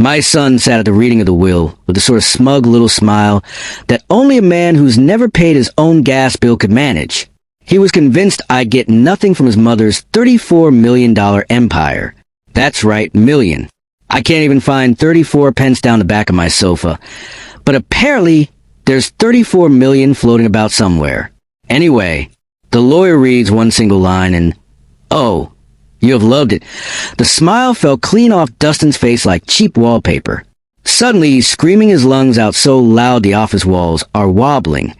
My son sat at the reading of the will with a sort of smug little smile that only a man who's never paid his own gas bill could manage. He was convinced I'd get nothing from his mother's $34 million empire. That's right, million. I can't even find 34 pence down the back of my sofa. But apparently, there's 34 million floating about somewhere. Anyway, the lawyer reads one single line and, oh, you have loved it. The smile fell clean off Dustin's face like cheap wallpaper. Suddenly, he's screaming his lungs out so loud the office walls are wobbling,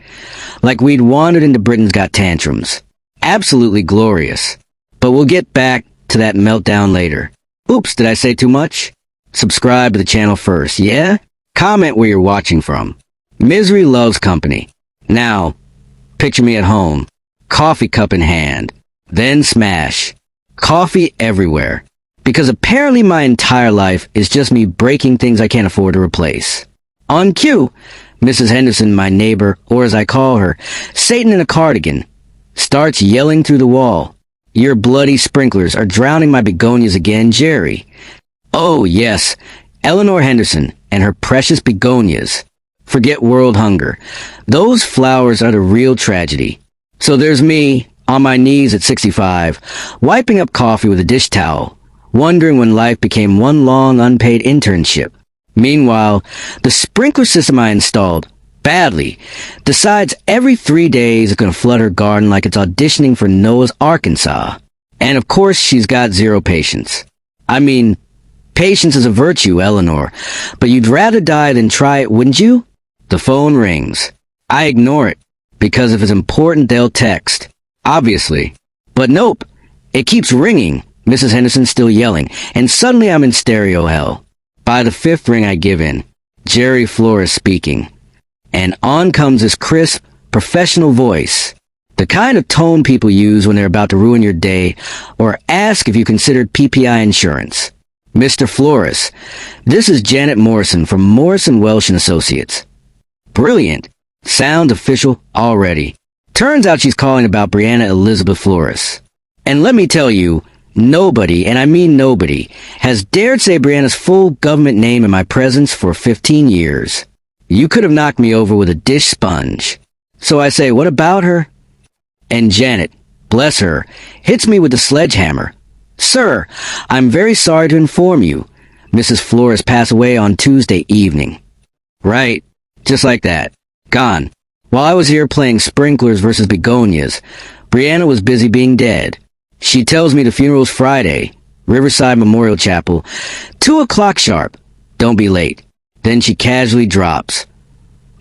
like we'd wandered into Britain's Got Tantrums. Absolutely glorious. But we'll get back to that meltdown later. Oops, did I say too much? Subscribe to the channel first, yeah? Comment where you're watching from. Misery loves company. Now, picture me at home, coffee cup in hand, then smash. Coffee everywhere. Because apparently my entire life is just me breaking things I can't afford to replace. On cue, Mrs. Henderson, my neighbor, or as I call her, Satan in a cardigan, starts yelling through the wall. Your bloody sprinklers are drowning my begonias again, Jerry. Oh, yes, Eleanor Henderson and her precious begonias. Forget world hunger. Those flowers are the real tragedy. So there's me, on my knees at 65, wiping up coffee with a dish towel, wondering when life became one long unpaid internship. Meanwhile, the sprinkler system I installed, badly, decides every 3 days it's gonna flood her garden like it's auditioning for Noah's Arkansas. And of course she's got zero patience. I mean, patience is a virtue, Eleanor, but you'd rather die than try it, wouldn't you? The phone rings. I ignore it, because if it's important they'll text. Obviously. But nope, it keeps ringing. Mrs. Henderson's still yelling, and suddenly I'm in stereo hell. By the 5th ring I give in. Jerry Flores speaking. And on comes this crisp, professional voice. The kind of tone people use when they're about to ruin your day, or ask if you considered PPI insurance. Mr. Flores, this is Janet Morrison from Morrison Welsh & Associates. Brilliant. Sounds official already. Turns out she's calling about Brianna Elizabeth Flores. And let me tell you, nobody, and I mean nobody, has dared say Brianna's full government name in my presence for 15 years. You could have knocked me over with a dish sponge. So I say, what about her? And Janet, bless her, hits me with the sledgehammer. Sir, I'm very sorry to inform you, Mrs. Flores passed away on Tuesday evening. Right, just like that. Gone. While I was here playing sprinklers versus begonias, Brianna was busy being dead. She tells me the funeral's Friday, Riverside Memorial Chapel, 2 o'clock sharp. Don't be late. Then she casually drops.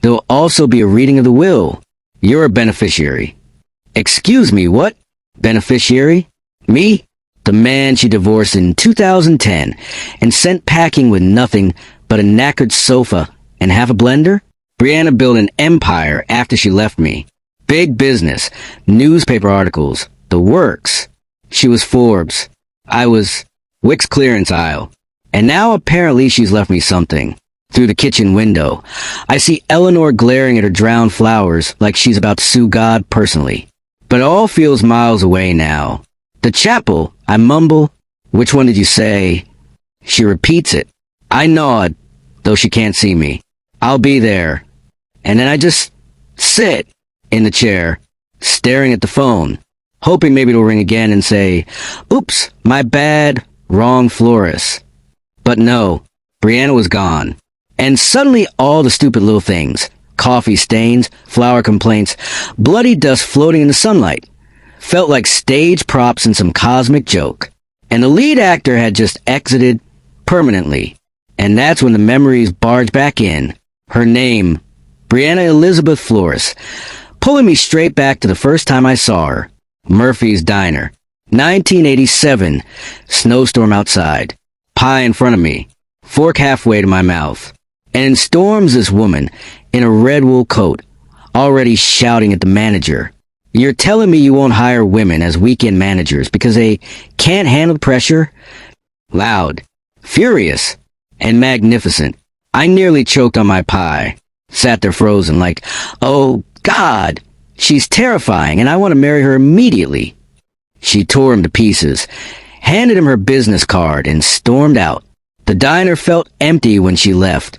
There'll also be a reading of the will. You're a beneficiary. Excuse me, what? Beneficiary? Me? The man she divorced in 2010 and sent packing with nothing but a knackered sofa and half a blender? Brianna built an empire after she left me. Big business, newspaper articles, the works. She was Forbes. I was Wick's clearance aisle. And now apparently she's left me something. Through the kitchen window, I see Eleanor glaring at her drowned flowers like she's about to sue God personally. But it all feels miles away now. The chapel, I mumble, which one did you say? She repeats it. I nod, though she can't see me. I'll be there. And then I just sit in the chair, staring at the phone, hoping maybe it'll ring again and say, oops, my bad, wrong Flores. But no, Brianna was gone. And suddenly all the stupid little things, coffee stains, flower complaints, bloody dust floating in the sunlight, felt like stage props in some cosmic joke. And the lead actor had just exited permanently. And that's when the memories barged back in. Her name, Brianna Elizabeth Flores, pulling me straight back to the first time I saw her. Murphy's Diner. 1987. Snowstorm outside. Pie in front of me. Fork halfway to my mouth. And in storms this woman, in a red wool coat, already shouting at the manager. You're telling me you won't hire women as weekend managers because they can't handle pressure? Loud. Furious. And magnificent. I nearly choked on my pie. Sat there frozen like, oh, God, she's terrifying and I want to marry her immediately. She tore him to pieces, handed him her business card, and stormed out. The diner felt empty when she left,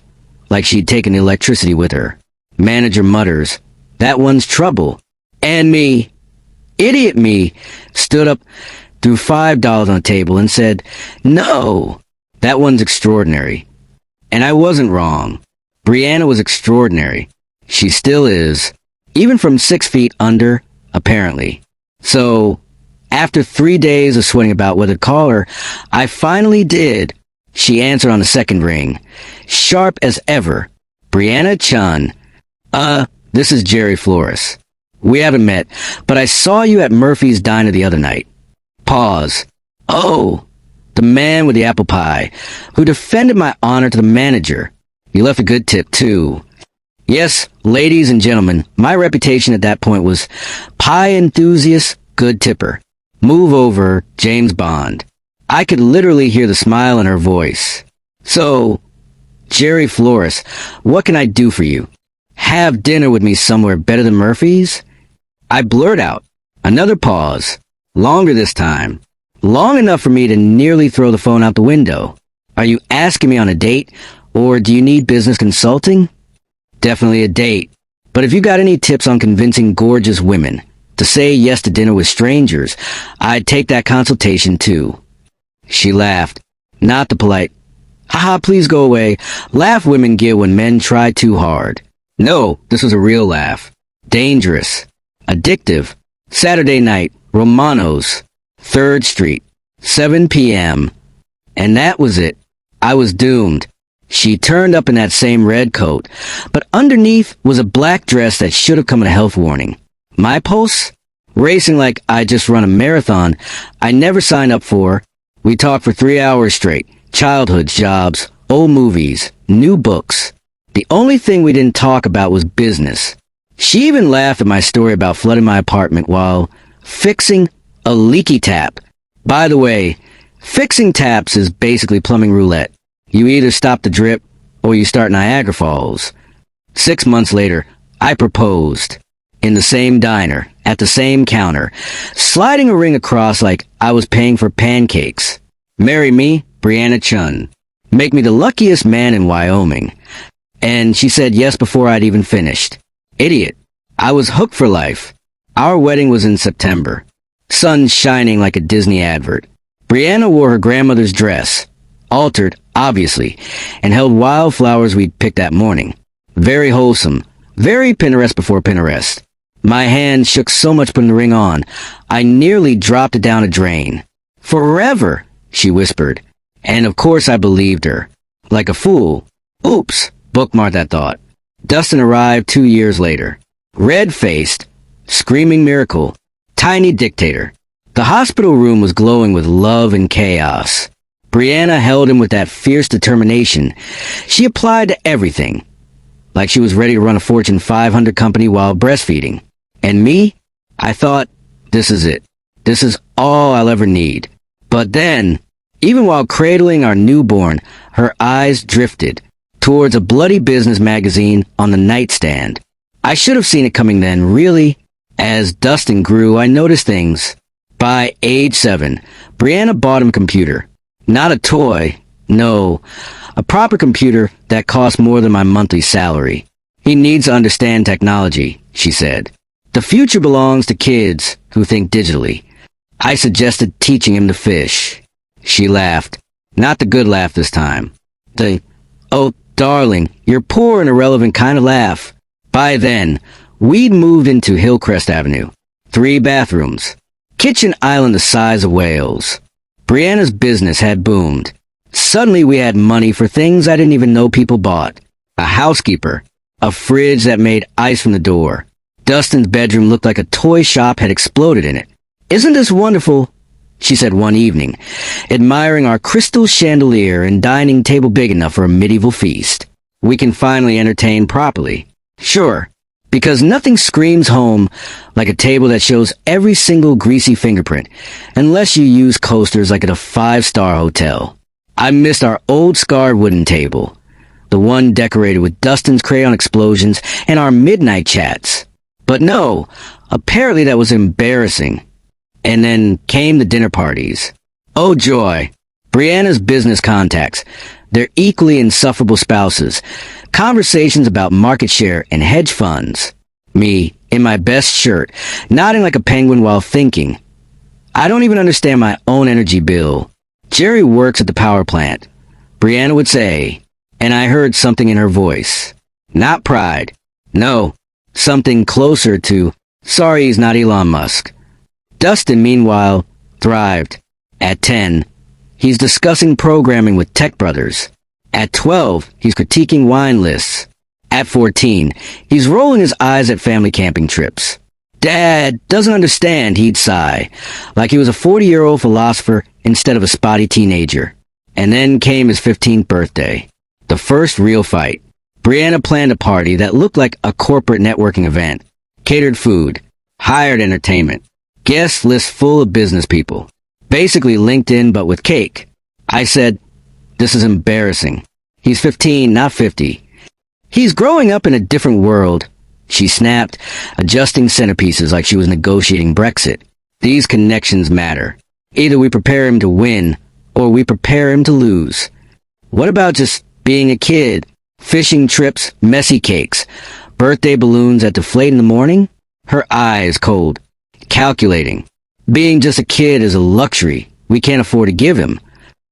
like she'd taken the electricity with her. Manager mutters, "That one's trouble." And me, idiot me, stood up, threw $5 on the table and said, "No, that one's extraordinary." And I wasn't wrong. Brianna was extraordinary. She still is, even from 6 feet under, apparently. So, after 3 days of sweating about whether to call her, I finally did. She answered on the second ring, sharp as ever. "Brianna Chun. This is Jerry Flores. We haven't met, but I saw you at Murphy's Diner the other night." Pause. "Oh, the man with the apple pie, who defended my honor to the manager. You left a good tip, too." Yes, ladies and gentlemen, my reputation at that point was pie enthusiast, good tipper. Move over, James Bond. I could literally hear the smile in her voice. "So, Jerry Flores, what can I do for you? Have dinner with me somewhere better than Murphy's?" I blurt out. Another pause. Longer this time. Long enough for me to nearly throw the phone out the window. "Are you asking me on a date, or do you need business consulting?" "Definitely a date. But if you got any tips on convincing gorgeous women to say yes to dinner with strangers, I'd take that consultation too." She laughed. Not the polite, "Haha, please go away," laugh women give when men try too hard. No, this was a real laugh. Dangerous. Addictive. Saturday night, Romano's, 3rd Street, 7 p.m. And that was it. I was doomed. She turned up in that same red coat, but underneath was a black dress that should have come with a health warning. My pulse? Racing like I just run a marathon I never signed up for. We talked for 3 hours straight. Childhoods, jobs, old movies, new books. The only thing we didn't talk about was business. She even laughed at my story about flooding my apartment while fixing a leaky tap. By the way, fixing taps is basically plumbing roulette. You either stop the drip, or you start Niagara Falls. 6 months later, I proposed. In the same diner, at the same counter, sliding a ring across like I was paying for pancakes. "Marry me, Brianna Chun. Make me the luckiest man in Wyoming." And she said yes before I'd even finished. Idiot. I was hooked for life. Our wedding was in September. Sun shining like a Disney advert. Brianna wore her grandmother's dress, altered, obviously, and held wildflowers we'd picked that morning. Very wholesome. Very Pinterest before Pinterest. My hand shook so much putting the ring on, I nearly dropped it down a drain. "Forever," she whispered. And of course I believed her. Like a fool. Oops. Bookmark that thought. Dustin arrived 2 years later. Red-faced. Screaming miracle. Tiny dictator. The hospital room was glowing with love and chaos. Brianna held him with that fierce determination she applied to everything. Like she was ready to run a Fortune 500 company while breastfeeding. And me? I thought, this is it. This is all I'll ever need. But then, even while cradling our newborn, her eyes drifted towards a bloody business magazine on the nightstand. I should have seen it coming then, really. As Dustin grew, I noticed things. By age 7, Brianna bought him a computer. Not a toy. No, a proper computer that cost more than my monthly salary. "He needs to understand technology," she said. "The future belongs to kids who think digitally." I suggested teaching him to fish. She laughed. Not the good laugh this time. The, "Oh, darling, you're poor and irrelevant" kind of laugh. By then, we'd moved into Hillcrest Avenue. 3 bathrooms. Kitchen island the size of Wales. Brianna's business had boomed. Suddenly we had money for things I didn't even know people bought. A housekeeper. A fridge that made ice from the door. Dustin's bedroom looked like a toy shop had exploded in it. "Isn't this wonderful?" she said one evening, admiring our crystal chandelier and dining table big enough for a medieval feast. "We can finally entertain properly." Sure, because nothing screams home like a table that shows every single greasy fingerprint, unless you use coasters like at a 5-star hotel. I missed our old scarred wooden table, the one decorated with Dustin's crayon explosions and our midnight chats. But no, apparently that was embarrassing. And then came the dinner parties. Oh joy, Brianna's business contacts, They're equally insufferable spouses. Conversations about market share and hedge funds. Me, in my best shirt, nodding like a penguin while thinking. I don't even understand my own energy bill. Jerry works at the power plant. Brianna would say, and I heard something in her voice. Not pride. No, something closer to, sorry he's not Elon Musk. Dustin, meanwhile, thrived. At 10, he's discussing programming with tech brothers. At 12, he's critiquing wine lists. At 14, he's rolling his eyes at family camping trips. Dad doesn't understand, he'd sigh, like he was a 40-year-old philosopher instead of a spotty teenager. And then came his 15th birthday. The first real fight. Brianna planned a party that looked like a corporate networking event. Catered food. Hired entertainment. Guest list full of business people. Basically LinkedIn but with cake. I said, this is embarrassing. He's 15, not 50. He's growing up in a different world. She snapped, adjusting centerpieces like she was negotiating Brexit. These connections matter. Either we prepare him to win, or we prepare him to lose. What about just being a kid? Fishing trips, messy cakes, birthday balloons that deflate in the morning? Her eyes cold. Calculating. Being just a kid is a luxury we can't afford to give him.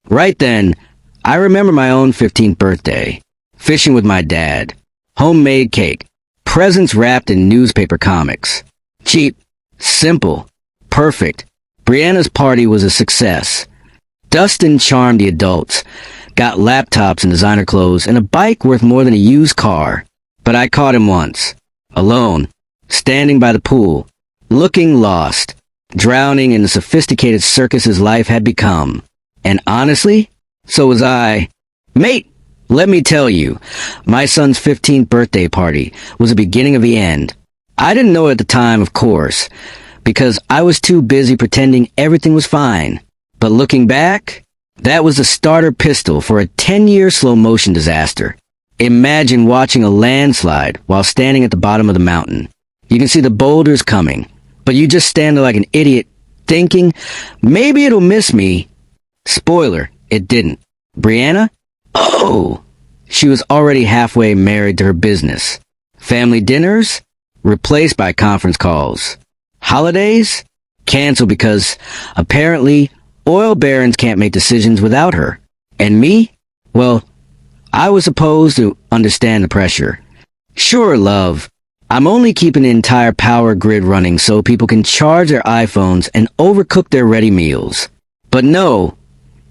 Right then, I remember my own 15th birthday. Fishing with my dad. Homemade cake. Presents wrapped in newspaper comics. Cheap. Simple. Perfect. Brianna's party was a success. Dustin charmed the adults. Got laptops and designer clothes and a bike worth more than a used car. But I caught him once. Alone. Standing by the pool. Looking lost. Drowning in the sophisticated circus his life had become. And honestly, so was I. Mate, let me tell you, my son's 15th birthday party was the beginning of the end. I didn't know it at the time, of course, because I was too busy pretending everything was fine. But looking back, that was the starter pistol for a 10-year slow-motion disaster. Imagine watching a landslide while standing at the bottom of the mountain. You can see the boulders coming, but you just stand there like an idiot, thinking, maybe it'll miss me. Spoiler, it didn't. Brianna? Oh! She was already halfway married to her business. Family dinners? Replaced by conference calls. Holidays? Canceled because, apparently, oil barons can't make decisions without her. And me? Well, I was supposed to understand the pressure. Sure, love. I'm only keeping the entire power grid running so people can charge their iPhones and overcook their ready meals. But no,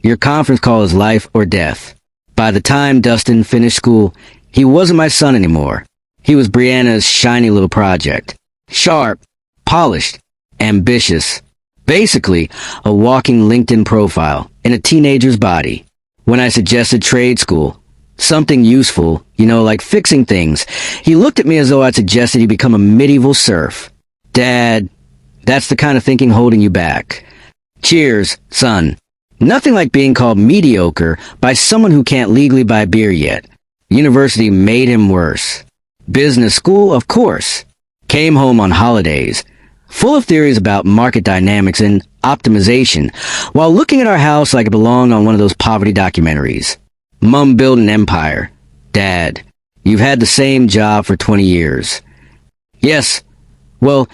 your conference call is life or death. By the time Dustin finished school, he wasn't my son anymore. He was Brianna's shiny little project. Sharp, polished, ambitious. Basically, a walking LinkedIn profile in a teenager's body. When I suggested trade school, something useful, like fixing things, he looked at me as though I'd suggested he become a medieval serf. Dad, that's the kind of thinking holding you back. Cheers, son. Nothing like being called mediocre by someone who can't legally buy beer yet. University made him worse. Business school, of course. Came home on holidays, full of theories about market dynamics and optimization, while looking at our house like it belonged on one of those poverty documentaries. Mom built an empire. Dad, you've had the same job for 20 years. Yes. Well,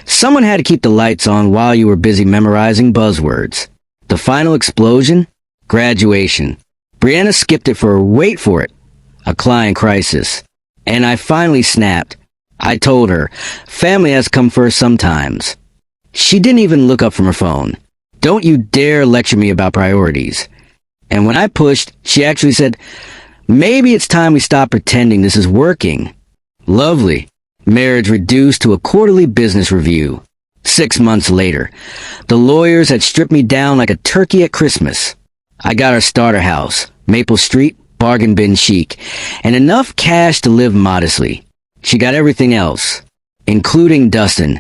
someone had to keep the lights on while you were busy memorizing buzzwords. The final explosion? Graduation. Brianna skipped it for, wait for it, a client crisis. And I finally snapped. I told her, family has come first sometimes. She didn't even look up from her phone. Don't you dare lecture me about priorities. And when I pushed, she actually said, maybe it's time we stop pretending this is working. Lovely. Marriage reduced to a quarterly business review. 6 months later, the lawyers had stripped me down like a turkey at Christmas. I got our starter house, Maple Street, bargain bin chic, and enough cash to live modestly. She got everything else, including Dustin,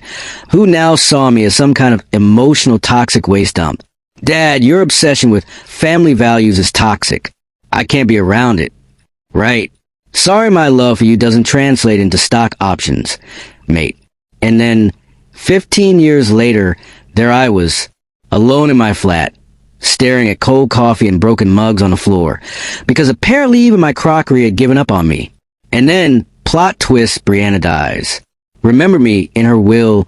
who now saw me as some kind of emotional toxic waste dump. Dad, your obsession with family values is toxic. I can't be around it. Right. Sorry my love for you doesn't translate into stock options, mate. And then, 15 years later, there I was, alone in my flat, staring at cold coffee and broken mugs on the floor, because apparently even my crockery had given up on me. And then, plot twist, Brianna dies. Remember me in her will,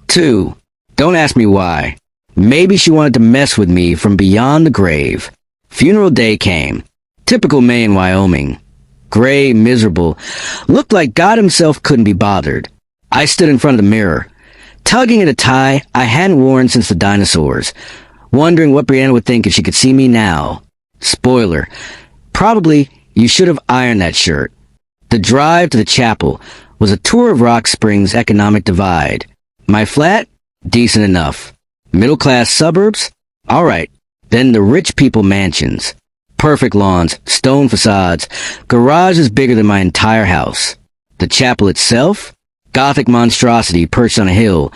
too. Don't ask me why. Maybe she wanted to mess with me from beyond the grave. Funeral day came. Typical May in Wyoming. Gray, miserable. Looked like God himself couldn't be bothered. I stood in front of the mirror, tugging at a tie I hadn't worn since the dinosaurs, wondering what Brianna would think if she could see me now. Spoiler. Probably, you should have ironed that shirt. The drive to the chapel was a tour of Rock Springs' economic divide. My flat? Decent enough. Middle-class suburbs? All right. Then the rich people mansions. Perfect lawns, stone facades, garages bigger than my entire house. The chapel itself? Gothic monstrosity perched on a hill.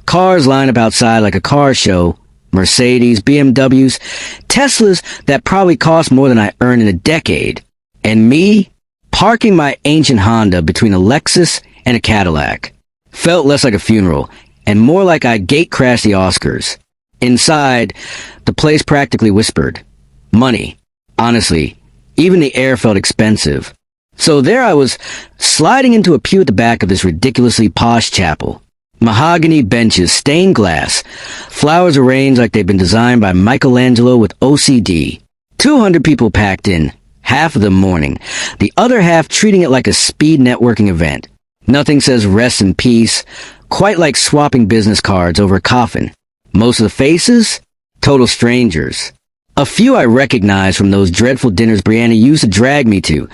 Cars line up outside like a car show. Mercedes, BMWs, Teslas that probably cost more than I earned in a decade. And me? Parking my ancient Honda between a Lexus and a Cadillac. Felt less like a funeral, and more like I'd gate-crashed the Oscars. Inside, the place practically whispered. Money. Honestly, even the air felt expensive. So there I was, sliding into a pew at the back of this ridiculously posh chapel. Mahogany benches, stained glass, flowers arranged like they'd been designed by Michelangelo with OCD. 200 people packed in, half of them mourning, the other half treating it like a speed networking event. Nothing says rest in peace, quite like swapping business cards over a coffin. Most of the faces? Total strangers. A few I recognized from those dreadful dinners Brianna used to drag me to,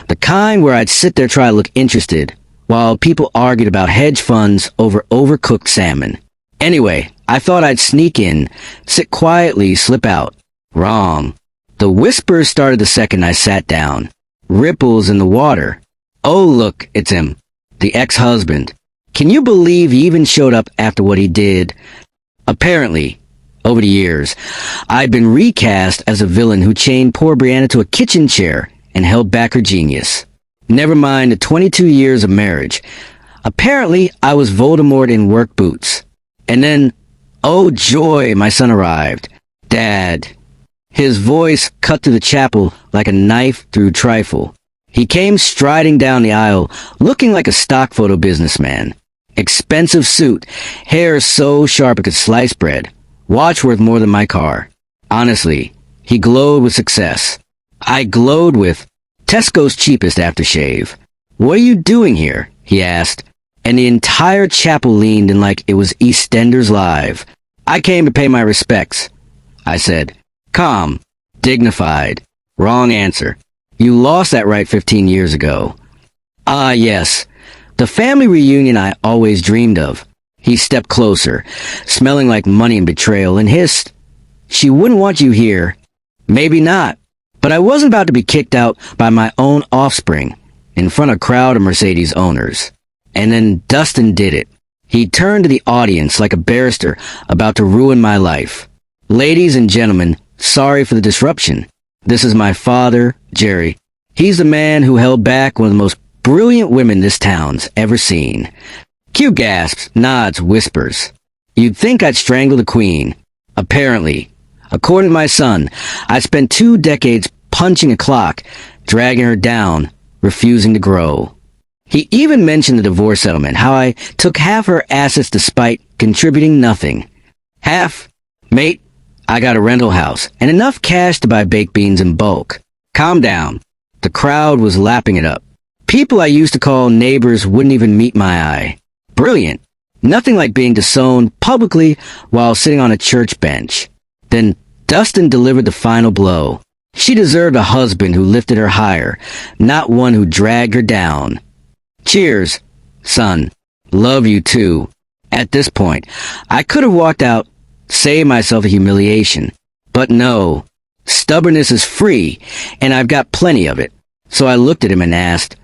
the kind where I'd sit there trying to look interested, while people argued about hedge funds over overcooked salmon. Anyway, I thought I'd sneak in, sit quietly, slip out. Wrong. The whispers started the second I sat down. Ripples in the water. Oh, look, it's him. The ex-husband. Can you believe he even showed up after what he did? Apparently, over the years, I'd been recast as a villain who chained poor Brianna to a kitchen chair and held back her genius. Never mind the 22 years of marriage. Apparently, I was Voldemort in work boots. And then, oh joy, my son arrived. Dad. His voice cut through the chapel like a knife through trifle. He came striding down the aisle, looking like a stock photo businessman. Expensive suit, hair so sharp it could slice bread. Watch worth more than my car. Honestly, he glowed with success. I glowed with Tesco's cheapest aftershave. What are you doing here? He asked, and the entire chapel leaned in like it was EastEnders Live. I came to pay my respects, I said. Calm, dignified. Wrong answer. You lost that right 15 years ago. Ah, yes. The family reunion I always dreamed of. He stepped closer, smelling like money and betrayal, and hissed, She wouldn't want you here. Maybe not. But I wasn't about to be kicked out by my own offspring, in front of a crowd of Mercedes owners. And then Dustin did it. He turned to the audience like a barrister about to ruin my life. Ladies and gentlemen, sorry for the disruption. This is my father, Jerry. He's the man who held back one of the most brilliant women this town's ever seen. Cue gasps, nods, whispers. You'd think I'd strangle the queen. Apparently. According to my son, I spent 2 decades punching a clock, dragging her down, refusing to grow. He even mentioned the divorce settlement, how I took half her assets despite contributing nothing. Half? Mate, I got a rental house, and enough cash to buy baked beans in bulk. Calm down. The crowd was lapping it up. People I used to call neighbors wouldn't even meet my eye. Brilliant. Nothing like being disowned publicly while sitting on a church bench. Then Dustin delivered the final blow. She deserved a husband who lifted her higher, not one who dragged her down. Cheers, son. Love you too. At this point, I could have walked out, saved myself the humiliation. But no. Stubbornness is free, and I've got plenty of it. So I looked at him and asked,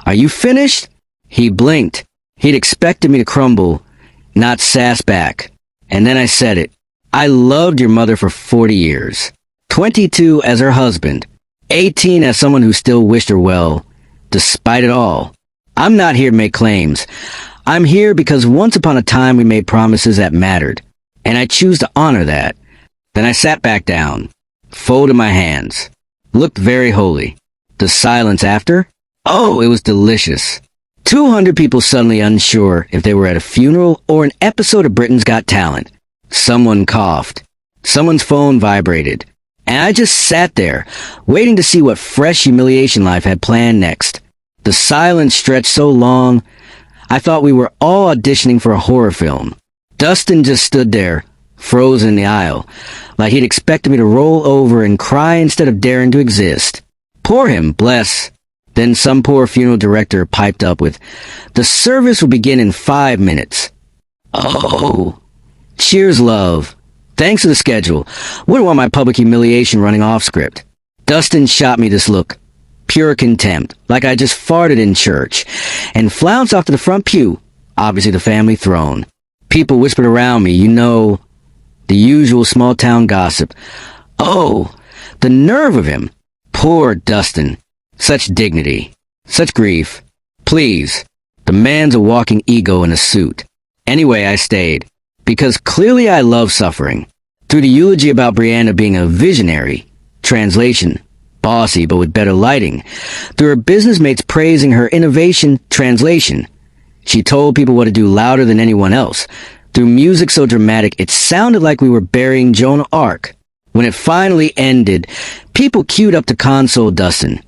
Are you finished? He blinked. He'd expected me to crumble, not sass back. And then I said it. I loved your mother for 40 years. 22 as her husband. 18 as someone who still wished her well, despite it all. I'm not here to make claims. I'm here because once upon a time we made promises that mattered. And I choose to honor that. Then I sat back down, folded my hands, looked very holy. The silence after? Oh, it was delicious. 200 people suddenly unsure if they were at a funeral or an episode of Britain's Got Talent. Someone coughed. Someone's phone vibrated. And I just sat there, waiting to see what fresh humiliation life had planned next. The silence stretched so long, I thought we were all auditioning for a horror film. Dustin just stood there, frozen in the aisle, like he'd expected me to roll over and cry instead of daring to exist. Poor him, bless. Then some poor funeral director piped up with, "The service will begin in 5 minutes." Oh. Cheers, love. Thanks to the schedule. Wouldn't want my public humiliation running off script. Dustin shot me this look. Pure contempt, like I just farted in church, and flounced off to the front pew, obviously the family throne. People whispered around me, the usual small-town gossip. Oh, the nerve of him. Poor Dustin. Such dignity. Such grief. Please. The man's a walking ego in a suit. Anyway, I stayed. Because clearly I love suffering. Through the eulogy about Brianna being a visionary. Translation. Bossy, but with better lighting. Through her business mates praising her innovation. Translation. She told people what to do louder than anyone else. Through music so dramatic, it sounded like we were burying Joan of Arc. When it finally ended, people queued up to console Dustin,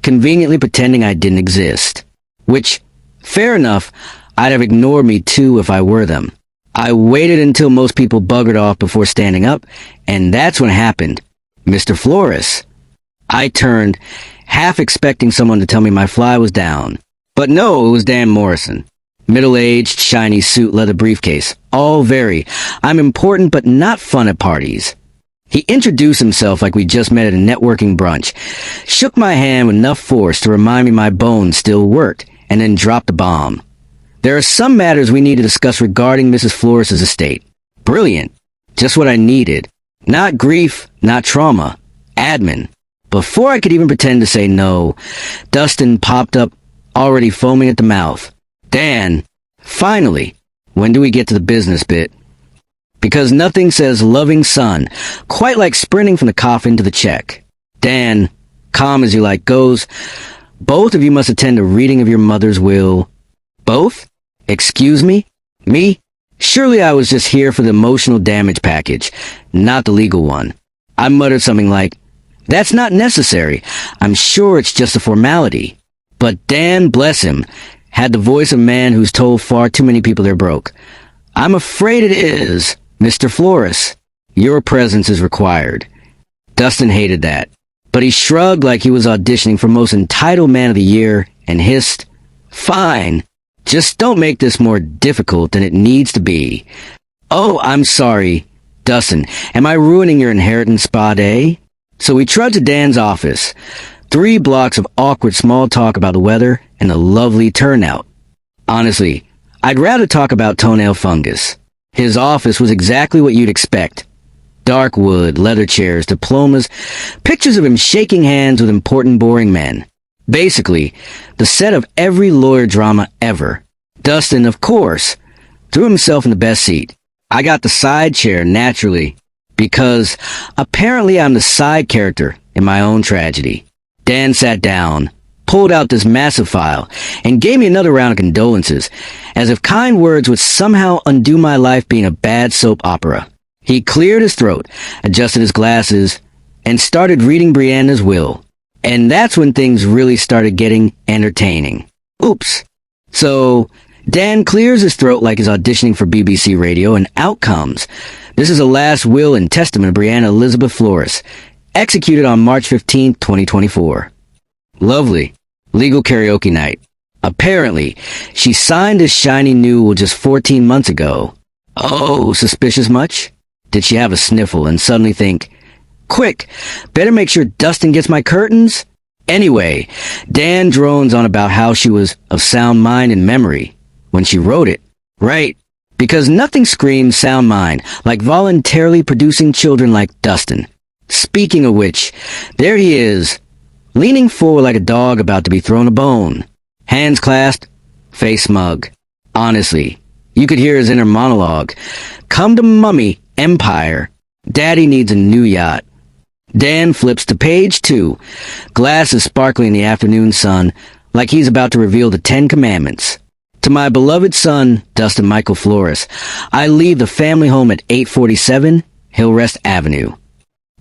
conveniently pretending I didn't exist. Which, fair enough, I'd have ignored me too if I were them. I waited until most people buggered off before standing up, and that's when it happened. Mr. Flores. I turned, half expecting someone to tell me my fly was down. But no, it was Dan Morrison. Middle-aged, shiny suit, leather briefcase. All very. I'm important but not fun at parties. He introduced himself like we just met at a networking brunch, shook my hand with enough force to remind me my bones still worked, and then dropped the bomb. There are some matters we need to discuss regarding Mrs. Flores' estate. Brilliant. Just what I needed. Not grief, not trauma. Admin. Before I could even pretend to say no, Dustin popped up, already foaming at the mouth. Dan, finally, when do we get to the business bit? Because nothing says loving son quite like sprinting from the coffin to the check. Dan, calm as you like, goes, "Both of you must attend a reading of your mother's will." Both? Excuse me? Me? Surely I was just here for the emotional damage package, not the legal one. I muttered something like, "That's not necessary. I'm sure it's just a formality." But Dan, bless him, had the voice of a man who's told far too many people they're broke. "I'm afraid it is, Mr. Flores. Your presence is required." Dustin hated that, but he shrugged like he was auditioning for Most Entitled Man of the Year and hissed, "Fine. Just don't make this more difficult than it needs to be." "Oh, I'm sorry. Dustin, am I ruining your inheritance spa day?" So we trudged to Dan's office. 3 blocks of awkward small talk about the weather and a lovely turnout. Honestly, I'd rather talk about toenail fungus. His office was exactly what you'd expect. Dark wood, leather chairs, diplomas, pictures of him shaking hands with important boring men. Basically, the set of every lawyer drama ever. Dustin, of course, threw himself in the best seat. I got the side chair naturally, because apparently I'm the side character in my own tragedy. Dan sat down, pulled out this massive file, and gave me another round of condolences, as if kind words would somehow undo my life being a bad soap opera. He cleared his throat, adjusted his glasses, and started reading Brianna's will. And that's when things really started getting entertaining. Oops. So, Dan clears his throat like he's auditioning for BBC Radio, and out comes. This is a last will and testament of Brianna Elizabeth Flores, executed on March 15th, 2024. Lovely. Legal karaoke night. Apparently, she signed this shiny new will just 14 months ago. Oh, suspicious much? Did she have a sniffle and suddenly think, "Quick, better make sure Dustin gets my curtains"? Anyway, Dan drones on about how she was of sound mind and memory when she wrote it. Right, because nothing screams sound mind like voluntarily producing children like Dustin. Speaking of which, there he is, leaning forward like a dog about to be thrown a bone. Hands clasped, face smug. Honestly, you could hear his inner monologue. Come to mummy, empire. Daddy needs a new yacht. Dan flips to page 2. Glasses sparkling in the afternoon sun, like he's about to reveal the 10 Commandments. To my beloved son, Dustin Michael Flores, I leave the family home at 847 Hillrest Avenue.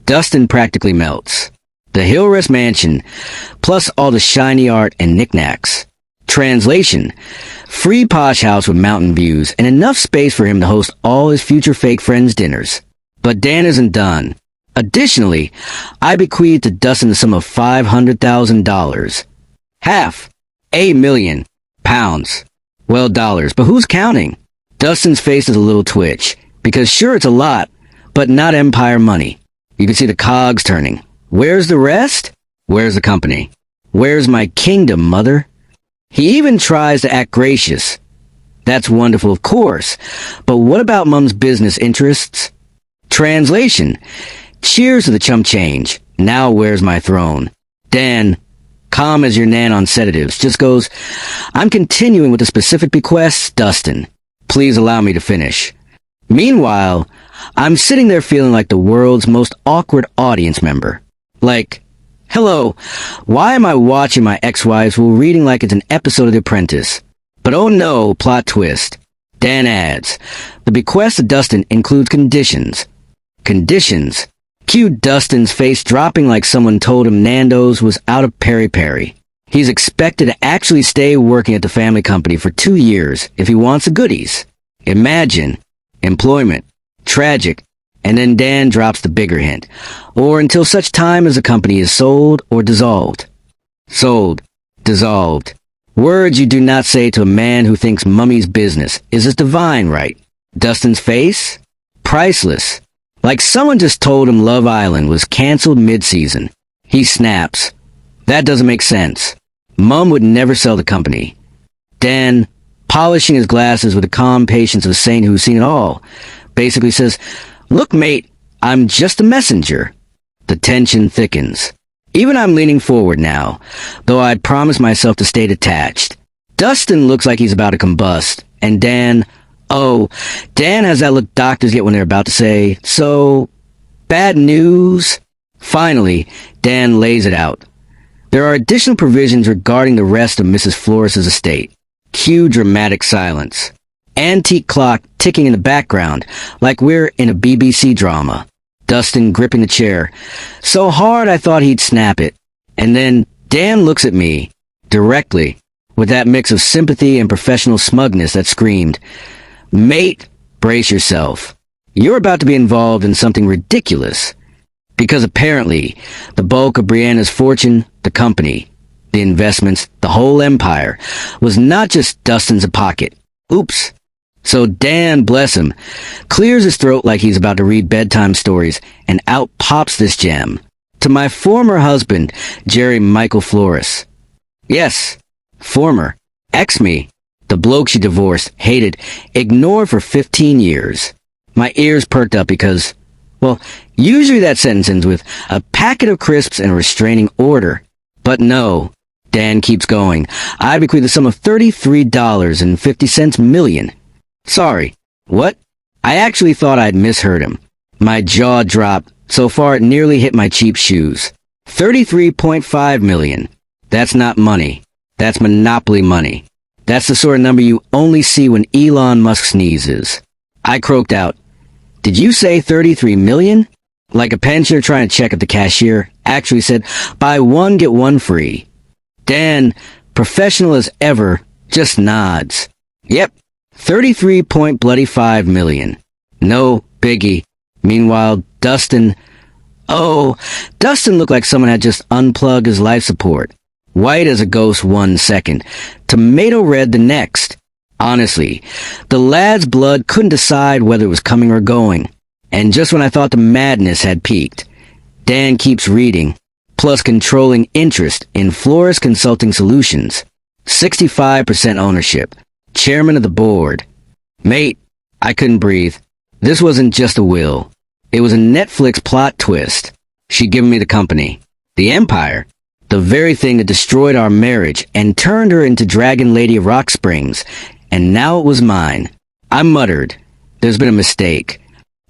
Dustin practically melts. The Hillrest Mansion, plus all the shiny art and knickknacks. Translation: free posh house with mountain views and enough space for him to host all his future fake friends' dinners. But Dan isn't done. Additionally, I bequeath to Dustin the sum of $500,000. Half. £1,000,000. Well, dollars, but who's counting? Dustin's face is a little twitch, because sure it's a lot, but not Empire money. You can see the cogs turning. Where's the rest? Where's the company? Where's my kingdom, mother? He even tries to act gracious. That's wonderful, of course, but what about Mum's business interests? Translation: cheers to the chump change. Now where's my throne? Dan, calm as your nan on sedatives, just goes, I'm continuing with the specific bequests, Dustin. Please allow me to finish. Meanwhile, I'm sitting there feeling like the world's most awkward audience member. Like, hello, why am I watching my ex-wives while reading like it's an episode of The Apprentice? But oh no, plot twist. Dan adds, the bequest to Dustin includes conditions. Conditions? Cue Dustin's face dropping like someone told him Nando's was out of peri-peri. He's expected to actually stay working at the family company for 2 years if he wants the goodies. Imagine. Employment. Tragic. And then Dan drops the bigger hint. Or until such time as the company is sold or dissolved. Sold. Dissolved. Words you do not say to a man who thinks Mummy's business is his divine right. Dustin's face? Priceless. Like someone just told him Love Island was canceled mid-season. He snaps. That doesn't make sense. Mum would never sell the company. Dan, polishing his glasses with the calm patience of a saint who's seen it all, basically says, look, mate, I'm just a messenger. The tension thickens. Even I'm leaning forward now, though I'd promised myself to stay detached. Dustin looks like he's about to combust, and Dan has that look doctors get when they're about to say, so, bad news? Finally, Dan lays it out. There are additional provisions regarding the rest of Mrs. Flores' estate. Cue dramatic silence. Antique clock ticking in the background, like we're in a BBC drama. Dustin gripping the chair. So hard I thought he'd snap it. And then Dan looks at me, directly, with that mix of sympathy and professional smugness that screamed, mate, brace yourself. You're about to be involved in something ridiculous. Because apparently, the bulk of Brianna's fortune, the company, the investments, the whole empire, was not just Dustin's pocket. Oops. So Dan, bless him, clears his throat like he's about to read bedtime stories, and out pops this gem. To my former husband, Jerry Michael Flores. Yes, former. Ex-me. The bloke she divorced, hated, ignored for 15 years. My ears perked up because, well, usually that sentence ends with a packet of crisps and a restraining order. But no. Dan keeps going. I bequeath the sum of $33.50 million. Sorry. What? I actually thought I'd misheard him. My jaw dropped. So far it nearly hit my cheap shoes. $33.5 million. That's not money. That's monopoly money. That's the sort of number you only see when Elon Musk sneezes. I croaked out, did you say 33 million? Like a pensioner trying to check if the cashier actually said, buy one, get one free. Dan, professional as ever, just nods. Yep, 33.5 million. No biggie. Meanwhile, Dustin looked like someone had just unplugged his life support. White as a ghost 1 second, tomato red the next. Honestly, the lad's blood couldn't decide whether it was coming or going. And just when I thought the madness had peaked, Dan keeps reading, plus controlling interest in Flores Consulting Solutions. 65% ownership. Chairman of the board. Mate, I couldn't breathe. This wasn't just a will. It was a Netflix plot twist. She'd given me the company. The empire. The very thing that destroyed our marriage and turned her into Dragon Lady of Rock Springs. And now it was mine. I muttered, there's been a mistake.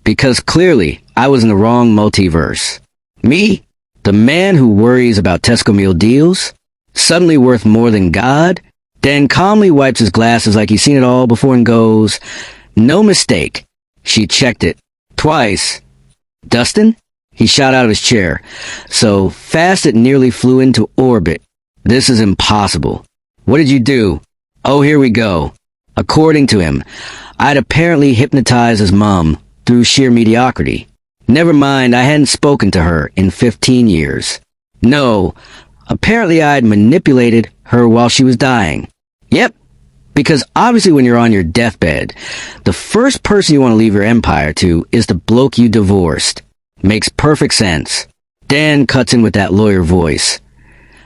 Because clearly, I was in the wrong multiverse. Me, the man who worries about Tesco meal deals, suddenly worth more than God. Dan calmly wipes his glasses like he's seen it all before and goes, "No mistake. She checked it. Twice." "Dustin?" He shot out of his chair, so fast it nearly flew into orbit. "This is impossible. What did you do?" "Oh, here we go." According to him, I'd apparently hypnotized his mom through sheer mediocrity. Never mind, I hadn't spoken to her in 15 years. No, apparently I'd manipulated her while she was dying. Yep, because obviously when you're on your deathbed, the first person you want to leave your empire to is the bloke you divorced. Makes perfect sense. Dan cuts in with that lawyer voice.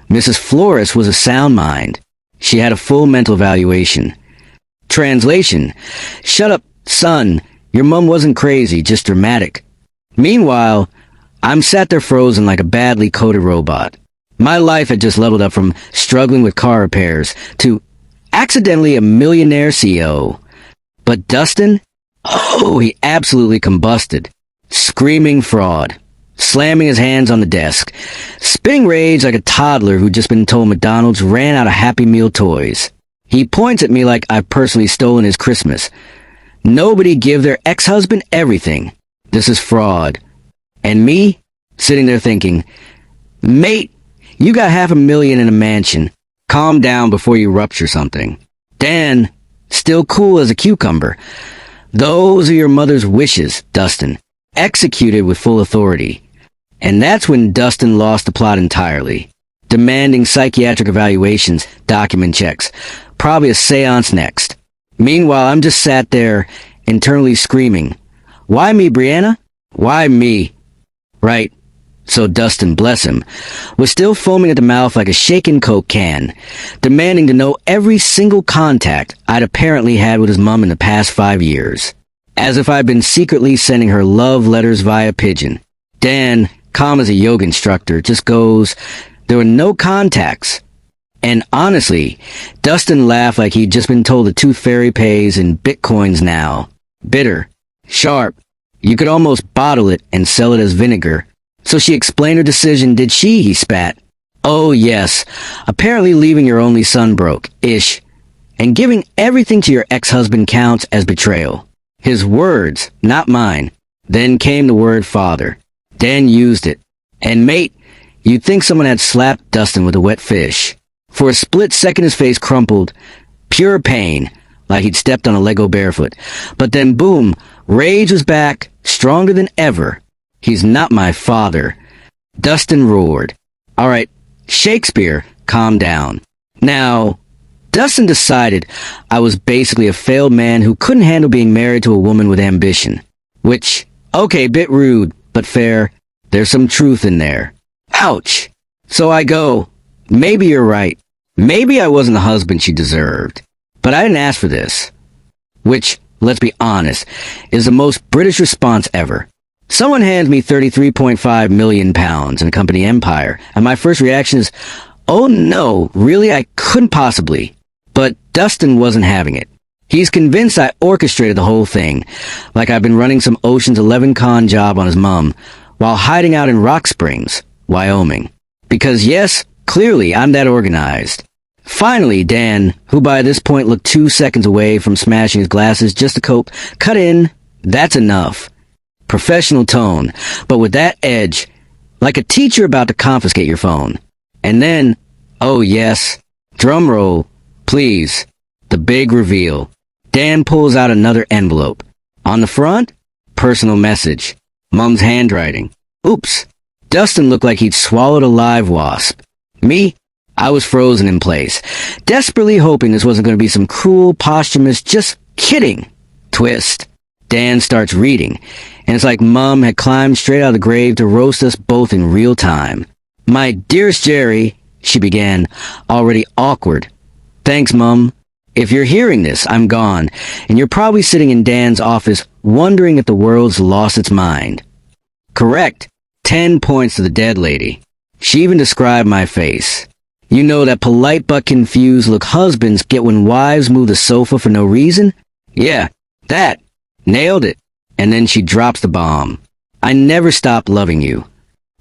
Mrs. Flores was a sound mind. She had a full mental evaluation. Translation: "Shut up, son. Your mum wasn't crazy, just dramatic." Meanwhile, I'm sat there frozen like a badly coded robot. My life had just leveled up from struggling with car repairs to accidentally a millionaire CEO. But Dustin? Oh, he absolutely combusted. Screaming fraud. Slamming his hands on the desk. Spitting rage like a toddler who'd just been told McDonald's ran out of Happy Meal toys. He points at me like I've personally stolen his Christmas. Nobody give their ex-husband everything. This is fraud. And me? Sitting there thinking, mate, you got $500,000 in a mansion. Calm down before you rupture something. Dan, still cool as a cucumber. Those are your mother's wishes, Dustin. Executed with full authority. And that's when Dustin lost the plot entirely. Demanding psychiatric evaluations, document checks. Probably a seance next. Meanwhile, I'm just sat there, internally screaming. Why me, Brianna? Why me? Right. So Dustin, bless him, was still foaming at the mouth like a shaken Coke can, demanding to know every single contact I'd apparently had with his mom in the past 5 years. As if I'd been secretly sending her love letters via pigeon. Dan, calm as a yoga instructor, just goes, there were no contacts. And honestly, Dustin laughed like he'd just been told the tooth fairy pays in bitcoins now. Bitter. Sharp. You could almost bottle it and sell it as vinegar. So she explained her decision, did she? He spat. Oh yes, apparently leaving your only son broke, ish. And giving everything to your ex-husband counts as betrayal. His words, not mine. Then came the word father. Dan used it. And mate, you'd think someone had slapped Dustin with a wet fish. For a split second his face crumpled. Pure pain, like he'd stepped on a Lego barefoot. But then boom, rage was back, stronger than ever. He's not my father. Dustin roared. All right, Shakespeare, calm down. Now, Dustin decided I was basically a failed man who couldn't handle being married to a woman with ambition. Which, okay, bit rude, but fair. There's some truth in there. Ouch. So I go, maybe you're right. Maybe I wasn't the husband she deserved. But I didn't ask for this. Which, let's be honest, is the most British response ever. Someone hands me £33.5 million in a company empire, and my first reaction is, oh no, really, I couldn't possibly. But Dustin wasn't having it. He's convinced I orchestrated the whole thing, like I've been running some Ocean's 11 con job on his mom, while hiding out in Rock Springs, Wyoming. Because yes, clearly I'm that organized. Finally, Dan, who by this point looked 2 seconds away from smashing his glasses just to cope, cut in. That's enough. Professional tone, but with that edge, like a teacher about to confiscate your phone. And then, oh yes, drum roll, please, the big reveal. Dan pulls out another envelope. On the front, personal message. Mom's handwriting. Oops. Dustin looked like he'd swallowed a live wasp. Me? I was frozen in place, desperately hoping this wasn't going to be some cruel, posthumous, just kidding twist. Dan starts reading, and it's like Mom had climbed straight out of the grave to roast us both in real time. My dearest Jerry, she began, already awkward. Thanks, Mom. If you're hearing this, I'm gone, and you're probably sitting in Dan's office wondering if the world's lost its mind. Correct. 10 points to the dead lady. She even described my face. You know that polite but confused look husbands get when wives move the sofa for no reason? Yeah, that. Nailed it. And then she drops the bomb. I never stopped loving you.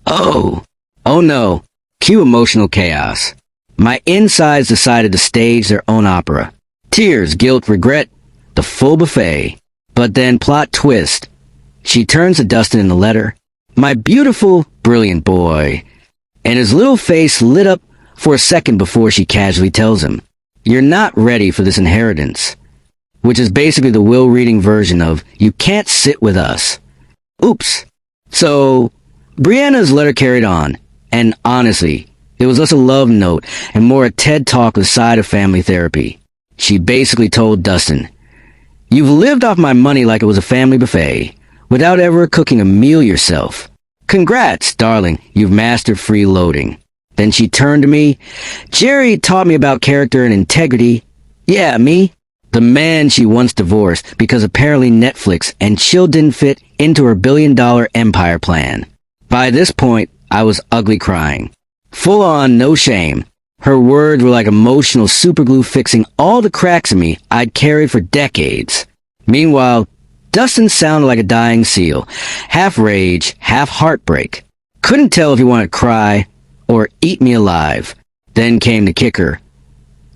Oh. Oh no. Cue emotional chaos. My insides decided to stage their own opera. Tears, guilt, regret, the full buffet. But then plot twist. She turns to Dustin in the letter. My beautiful, brilliant boy. And his little face lit up for a second before she casually tells him, you're not ready for this inheritance. Which is basically the will reading version of, you can't sit with us. Oops. So, Brianna's letter carried on, and honestly, it was less a love note and more a TED talk with side of family therapy. She basically told Dustin, you've lived off my money like it was a family buffet, without ever cooking a meal yourself. Congrats, darling, you've mastered freeloading. Then she turned to me. Jerry taught me about character and integrity. Yeah, me. The man she once divorced because apparently Netflix and chill didn't fit into her billion-dollar empire plan. By this point, I was ugly crying. Full on, no shame. Her words were like emotional superglue fixing all the cracks in me I'd carried for decades. Meanwhile, Dustin sounded like a dying seal, half rage, half heartbreak. Couldn't tell if he wanted to cry or eat me alive. Then came the kicker.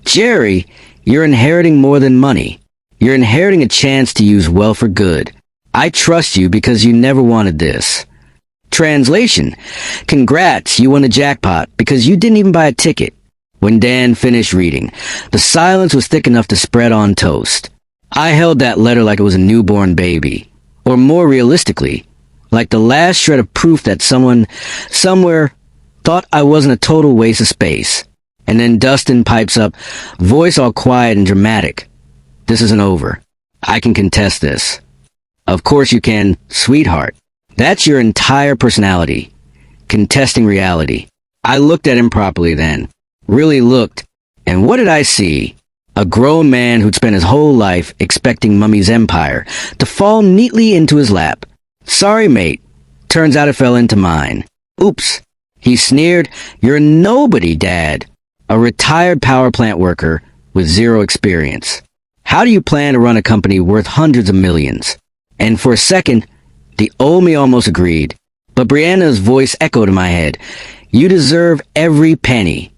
Jerry, you're inheriting more than money. You're inheriting a chance to use wealth for good. I trust you because you never wanted this. Translation. Congrats, you won the jackpot because you didn't even buy a ticket. When Dan finished reading, the silence was thick enough to spread on toast. I held that letter like it was a newborn baby. Or more realistically, like the last shred of proof that someone, somewhere, thought I wasn't a total waste of space. And then Dustin pipes up, voice all quiet and dramatic. This isn't over. I can contest this. Of course you can, sweetheart. That's your entire personality. Contesting reality. I looked at him properly then. Really looked. And what did I see? A grown man who'd spent his whole life expecting Mummy's empire to fall neatly into his lap. Sorry, mate. Turns out it fell into mine. Oops. He sneered, you're a nobody, Dad. A retired power plant worker with zero experience. How do you plan to run a company worth hundreds of millions? And for a second, the old me almost agreed. But Brianna's voice echoed in my head. You deserve every penny.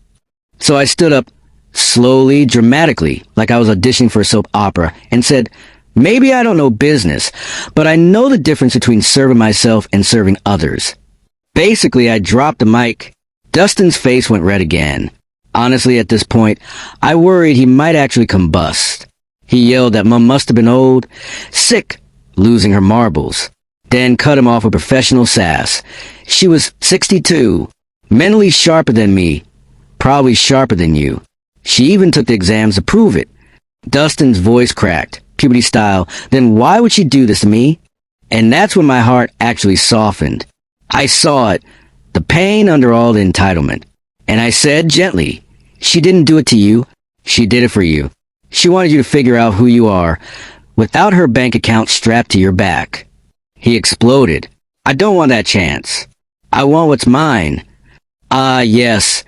So I stood up, slowly, dramatically, like I was auditioning for a soap opera, and said, maybe I don't know business, but I know the difference between serving myself and serving others. Basically, I dropped the mic. Dustin's face went red again. Honestly, at this point, I worried he might actually combust. He yelled that Mum must have been old, sick, losing her marbles. Dan cut him off with professional sass. She was 62, mentally sharper than me, probably sharper than you. She even took the exams to prove it. Dustin's voice cracked, puberty style. Then why would she do this to me? And that's when my heart actually softened. I saw it, the pain under all the entitlement. And I said gently, she didn't do it to you. She did it for you. She wanted you to figure out who you are without her bank account strapped to your back. He exploded. I don't want that chance. I want what's mine. Ah, yes.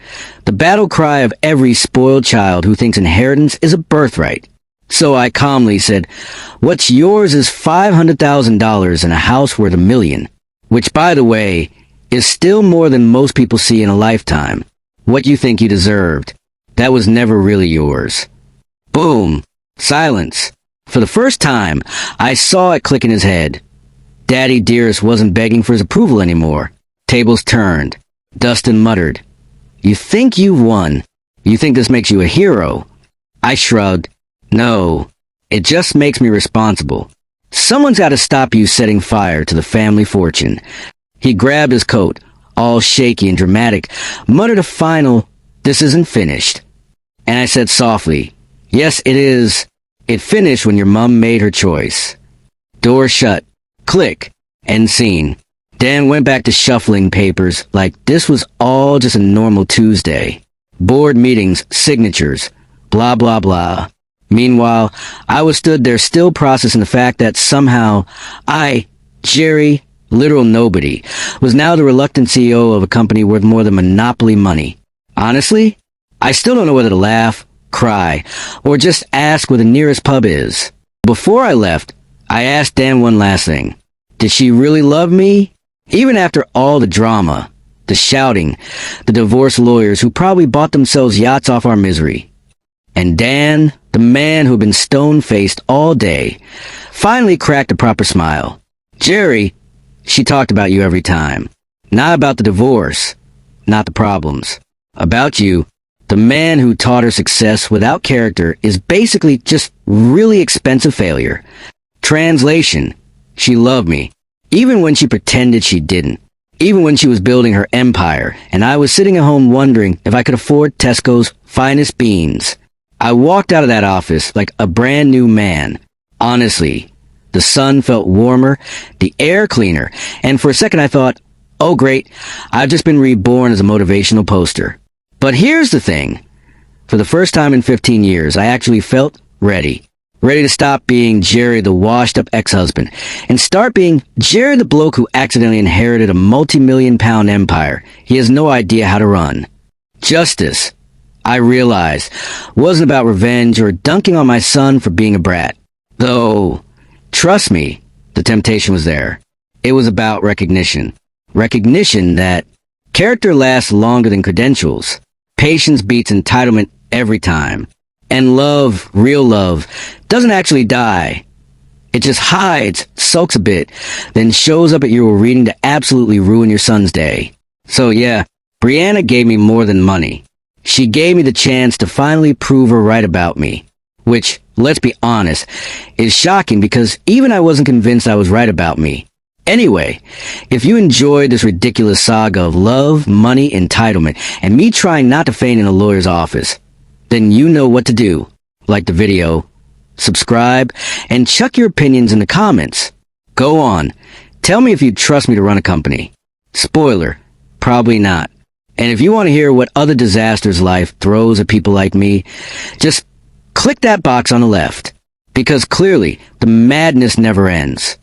The battle cry of every spoiled child who thinks inheritance is a birthright. So I calmly said, what's yours is $500,000 in a house worth $1 million, which, by the way, is still more than most people see in a lifetime. What you think you deserved. That was never really yours. Boom. Silence. For the first time, I saw it click in his head. Daddy Dearest wasn't begging for his approval anymore. Tables turned. Dustin muttered, you think you've won. You think this makes you a hero. I shrugged. No, it just makes me responsible. Someone's got to stop you setting fire to the family fortune. He grabbed his coat, all shaky and dramatic, muttered a final, this isn't finished. And I said softly, yes, it is. It finished when your mum made her choice. Door shut. Click. End scene. Dan went back to shuffling papers like this was all just a normal Tuesday. Board meetings, signatures, blah, blah, blah. Meanwhile, I was stood there still processing the fact that somehow I, Jerry, literal nobody, was now the reluctant CEO of a company worth more than monopoly money. Honestly, I still don't know whether to laugh, cry, or just ask where the nearest pub is. Before I left, I asked Dan one last thing. Did she really love me? Even after all the drama, the shouting, the divorce lawyers who probably bought themselves yachts off our misery. And Dan, the man who had been stone-faced all day, finally cracked a proper smile. Jerry, she talked about you every time. Not about the divorce, not the problems. About you, the man who taught her success without character is basically just really expensive failure. Translation, she loved me, even when she pretended she didn't. Even when she was building her empire, and I was sitting at home wondering if I could afford Tesco's finest beans. I walked out of that office like a brand new man. Honestly, the sun felt warmer, the air cleaner, and for a second I thought, oh great, I've just been reborn as a motivational poster. But here's the thing. For the first time in 15 years, I actually felt ready. Ready to stop being Jerry the washed-up ex-husband and start being Jerry the bloke who accidentally inherited a multi-million-pound empire he has no idea how to run. Justice, I realized, wasn't about revenge or dunking on my son for being a brat. Though, trust me, the temptation was there. It was about recognition. Recognition that character lasts longer than credentials. Patience beats entitlement every time. And love, real love, doesn't actually die. It just hides, sulks a bit, then shows up at your reading to absolutely ruin your son's day. So yeah, Brianna gave me more than money. She gave me the chance to finally prove her right about me. Which, let's be honest, is shocking because even I wasn't convinced I was right about me. Anyway, if you enjoyed this ridiculous saga of love, money, entitlement, and me trying not to faint in a lawyer's office, then you know what to do. Like the video, subscribe, and chuck your opinions in the comments. Go on. Tell me if you'd trust me to run a company. Spoiler, probably not. And if you want to hear what other disasters life throws at people like me, just click that box on the left. Because clearly, the madness never ends.